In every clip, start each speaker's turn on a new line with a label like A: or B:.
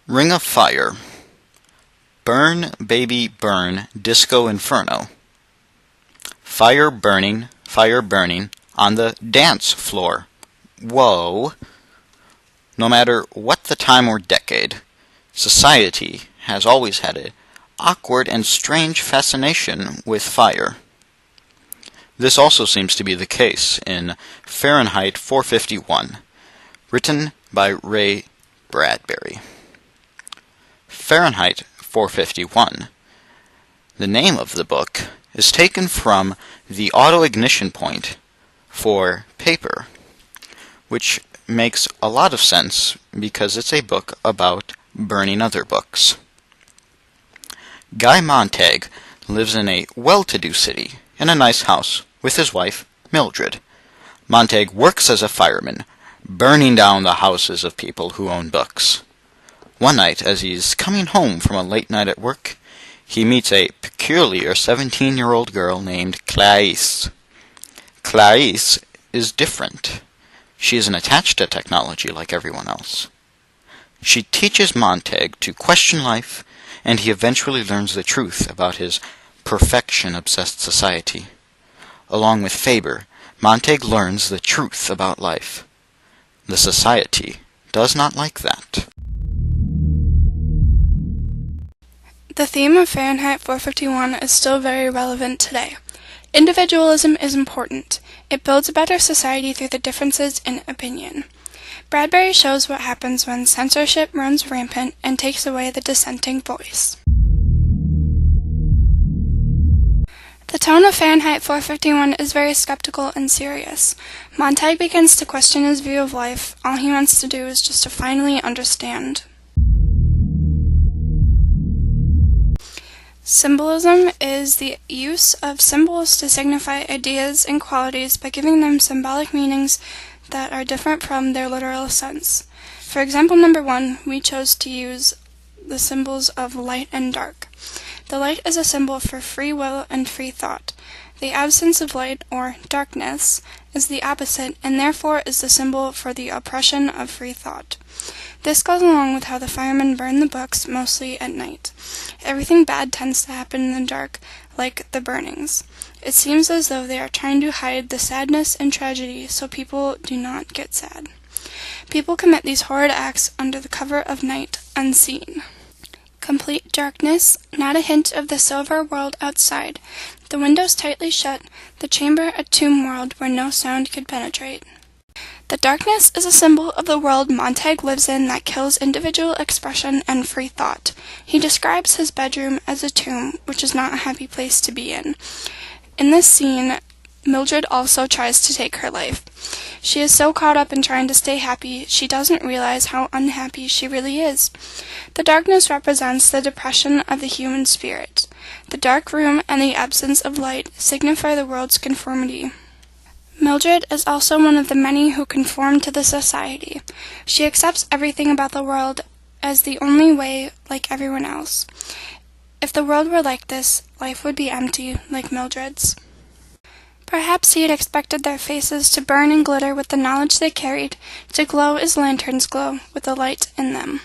A: Ring of Fire. Burn, baby, burn, disco inferno. Fire burning on the dance floor. Whoa! No matter what the time or decade, society has always had an awkward and strange fascination with fire. This also seems to be the case in Fahrenheit 451, written by Ray Bradbury. Fahrenheit 451. The name of the book is taken from the auto-ignition point for paper, which makes a lot of sense because it's a book about burning other books. Guy Montag lives in a well-to-do city in a nice house with his wife, Mildred. Montag works as a fireman, burning down the houses of people who own books. One night, as he's coming home from a late night at work, he meets a peculiar 17-year-old girl named Clarisse. Clarisse is different. She isn't attached to technology like everyone else. She teaches Montag to question life, and he eventually learns the truth about his perfection-obsessed society. Along with Faber, Montag learns the truth about life. The society does not like that.
B: The theme of Fahrenheit 451 is still very relevant today. Individualism is important. It builds a better society through the differences in opinion. Bradbury shows what happens when censorship runs rampant and takes away the dissenting voice. The tone of Fahrenheit 451 is very skeptical and serious. Montag begins to question his view of life. All he wants to do is just to finally understand. Symbolism is the use of symbols to signify ideas and qualities by giving them symbolic meanings that are different from their literal sense. For example number 1, we chose to use the symbols of light and dark. The light is a symbol for free will and free thought. The absence of light, or darkness, is the opposite, and therefore is the symbol for the oppression of free thought. This goes along with how the firemen burn the books, mostly at night. Everything bad tends to happen in the dark, like the burnings. It seems as though they are trying to hide the sadness and tragedy so people do not get sad. People commit these horrid acts under the cover of night, unseen. Complete darkness, not a hint of the silver world outside. The windows tightly shut, the chamber a tomb world where no sound could penetrate. The darkness is a symbol of the world Montag lives in that kills individual expression and free thought. He describes his bedroom as a tomb, which is not a happy place to be in. In this scene, Mildred also tries to take her life. She is so caught up in trying to stay happy, she doesn't realize how unhappy she really is. The darkness represents the depression of the human spirit. The dark room and the absence of light signify the world's conformity. Mildred is also one of the many who conform to the society. She accepts everything about the world as the only way, like everyone else. If the world were like this, life would be empty, like Mildred's. Perhaps he had expected their faces to burn and glitter with the knowledge they carried, to glow as lanterns glow, with the light in them.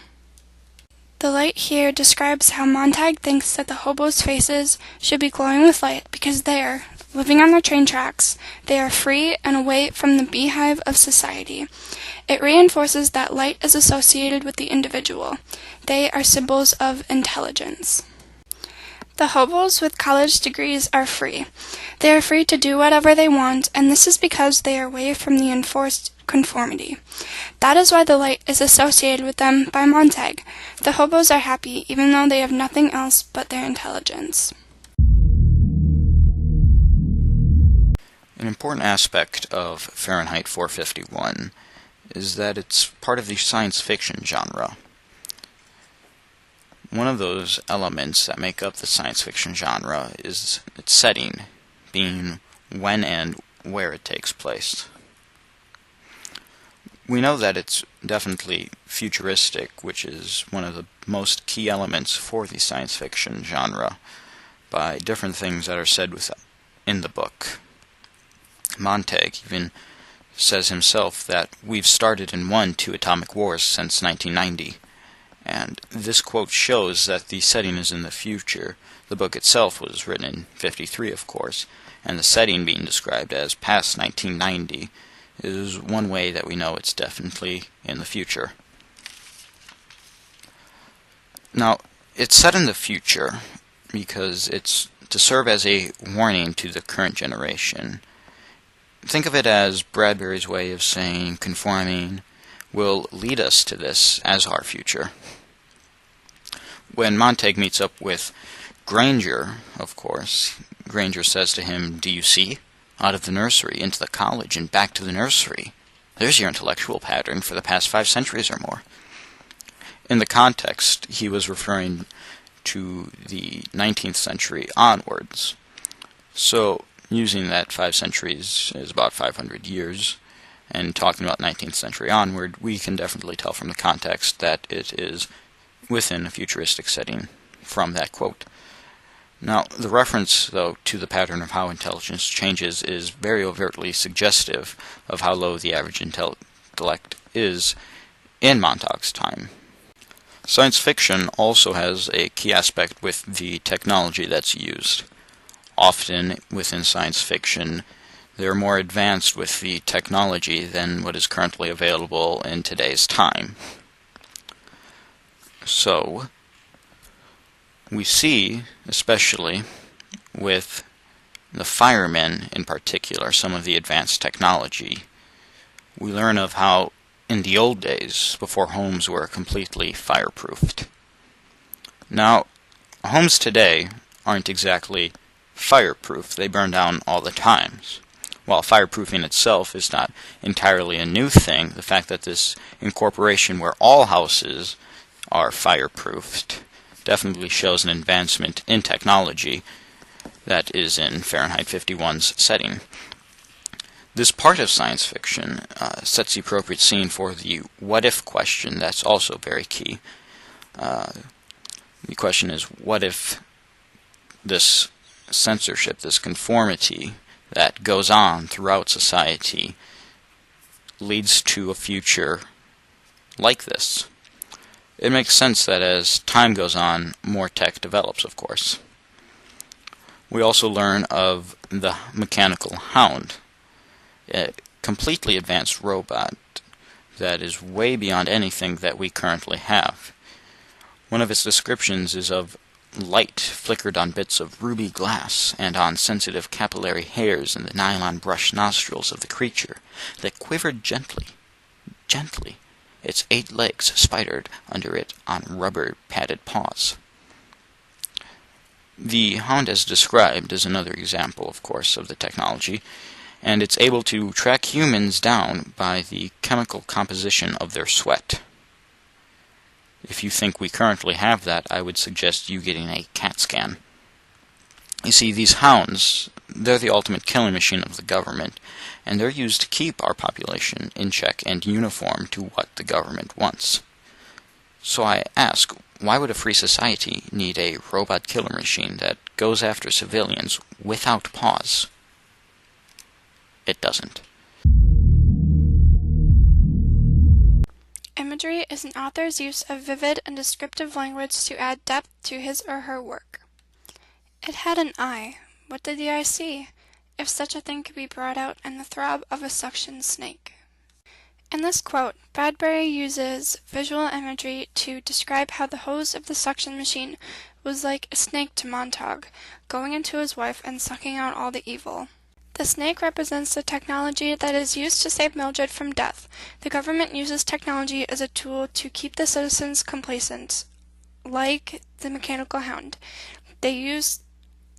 B: The light here describes how Montag thinks that the hobos' faces should be glowing with light because there, living on their train tracks, they are free and away from the beehive of society. It reinforces that light is associated with the individual. They are symbols of intelligence. The hobos with college degrees are free. They are free to do whatever they want, and this is because they are away from the enforced conformity. That is why the light is associated with them by Montag. The hobos are happy, even though they have nothing else but their intelligence.
A: An important aspect of Fahrenheit 451 is that it's part of the science fiction genre. One of those elements that make up the science fiction genre is its setting, being when and where it takes place. We know that it's definitely futuristic, which is one of the most key elements for the science fiction genre, by different things that are said in the book. Montag even says himself that we've started and won 2 atomic wars since 1990, And this quote shows that the setting is in the future. The book itself was written in 53, of course, and the setting being described as past 1990 is one way that we know it's definitely in the future. Now, it's set in the future because it's to serve as a warning to the current generation. Think of it as Bradbury's way of saying conforming will lead us to this as our future. When Montague meets up with Granger, of course, Granger says to him, "Do you see? Out of the nursery, into the college, and back to the nursery. There's your intellectual pattern for the past 5 centuries or more." In the context, he was referring to the 19th century onwards. So, using that 5 centuries is about 500 years, and talking about 19th century onward, we can definitely tell from the context that it is within a futuristic setting from that quote. Now, the reference, though, to the pattern of how intelligence changes is very overtly suggestive of how low the average intellect is in Montague's time. Science fiction also has a key aspect with the technology that's used. Often, within science fiction, they're more advanced with the technology than what is currently available in today's time. So, we see, especially with the firemen in particular, some of the advanced technology. We learn of how, in the old days, before homes were completely fireproofed. Now, homes today aren't exactly fireproof. They burn down all the time. While fireproofing itself is not entirely a new thing, the fact that this incorporation where all houses are fireproofed definitely shows an advancement in technology that is in Fahrenheit 51's setting. This part of science fiction sets the appropriate scene for the what-if question that's also very key. The question is, what if this censorship, this conformity that goes on throughout society leads to a future like this? It makes sense that as time goes on, more tech develops, of course. We also learn of the mechanical hound, a completely advanced robot that is way beyond anything that we currently have. One of its descriptions is of light flickered on bits of ruby glass and on sensitive capillary hairs in the nylon brush nostrils of the creature that quivered gently, its 8 legs spidered under it on rubber-padded paws. The hound as described is another example, of course, of the technology, and it's able to track humans down by the chemical composition of their sweat. If you think we currently have that, I would suggest you getting a CAT scan. You see, these hounds, they're the ultimate killing machine of the government, and they're used to keep our population in check and uniform to what the government wants. So I ask, why would a free society need a robot killer machine that goes after civilians without pause? It doesn't.
B: Imagery is an author's use of vivid and descriptive language to add depth to his or her work. It had an eye. What did the eye see? If such a thing could be brought out in the throb of a suction snake. In this quote, Bradbury uses visual imagery to describe how the hose of the suction machine was like a snake to Montague, going into his wife and sucking out all the evil. The snake represents the technology that is used to save Mildred from death. The government uses technology as a tool to keep the citizens complacent, like the mechanical hound. They use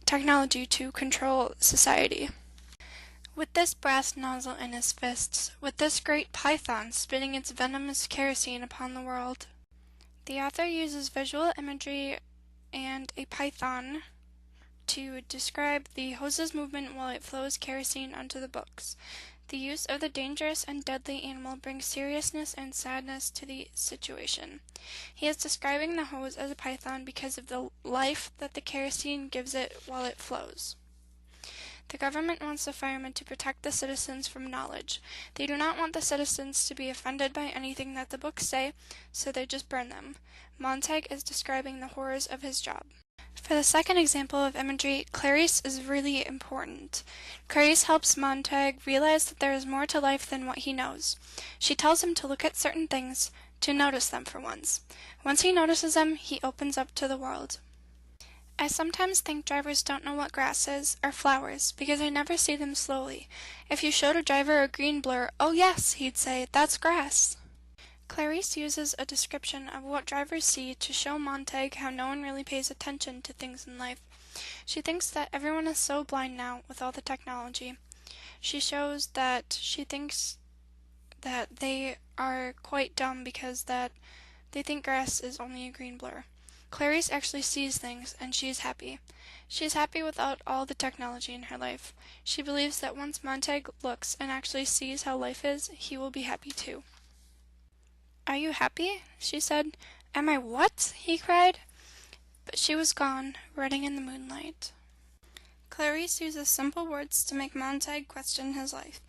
B: technology to control society. With this brass nozzle in his fists, with this great python spitting its venomous kerosene upon the world. The author uses visual imagery and a python to describe the hose's movement while it flows kerosene onto the books. The use of the dangerous and deadly animal brings seriousness and sadness to the situation. He is describing the hose as a python because of the life that the kerosene gives it while it flows. The government wants the firemen to protect the citizens from knowledge. They do not want the citizens to be offended by anything that the books say, so they just burn them. Montag is describing the horrors of his job. For the second example of imagery, Clarice is really important. Clarice helps Montag realize that there is more to life than what he knows. She tells him to look at certain things, to notice them for once. Once he notices them, he opens up to the world. I sometimes think drivers don't know what grass is, or flowers, because I never see them slowly. If you showed a driver a green blur, "Oh yes," he'd say, "that's grass." Clarice uses a description of what drivers see to show Montag how no one really pays attention to things in life. She thinks that everyone is so blind now with all the technology. She shows that she thinks that they are quite dumb because that they think grass is only a green blur. Clarice actually sees things, and she is happy. She is happy without all the technology in her life. She believes that once Montag looks and actually sees how life is, he will be happy too. "Are you happy?" she said. "Am I what?" he cried. But she was gone, running in the moonlight. Clarice uses simple words to make Montag question his life.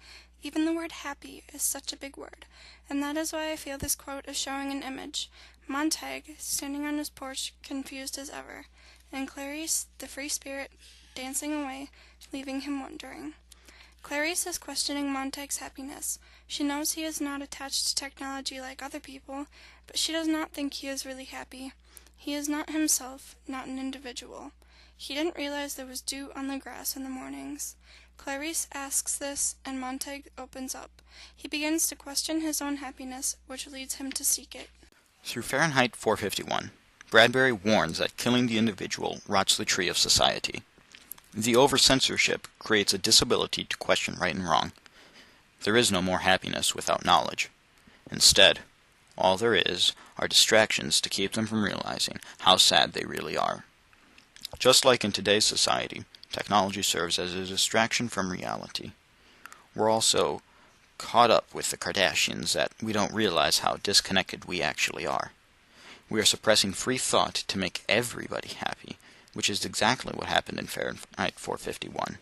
B: Even the word happy is such a big word, and that is why I feel this quote is showing an image. Montag, standing on his porch, confused as ever, and Clarice, the free spirit, dancing away, leaving him wondering. Clarice is questioning Montag's happiness. She knows he is not attached to technology like other people, but she does not think he is really happy. He is not himself, not an individual. He didn't realize there was dew on the grass in the mornings. Clarice asks this, and Montag opens up. He begins to question his own happiness, which leads him to seek it.
A: Through Fahrenheit 451, Bradbury warns that killing the individual rots the tree of society. The over-censorship creates a disability to question right and wrong. There is no more happiness without knowledge. Instead, all there is are distractions to keep them from realizing how sad they really are. Just like in today's society, technology serves as a distraction from reality. We're also caught up with the Kardashians that we don't realize how disconnected we actually are. We are suppressing free thought to make everybody happy, which is exactly what happened in Fahrenheit 451.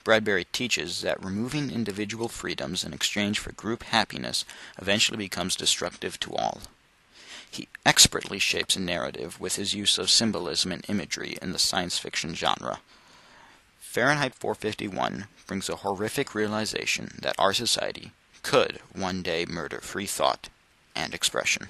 A: Bradbury teaches that removing individual freedoms in exchange for group happiness eventually becomes destructive to all. He expertly shapes a narrative with his use of symbolism and imagery in the science fiction genre. Fahrenheit 451 brings a horrific realization that our society could one day murder free thought and expression.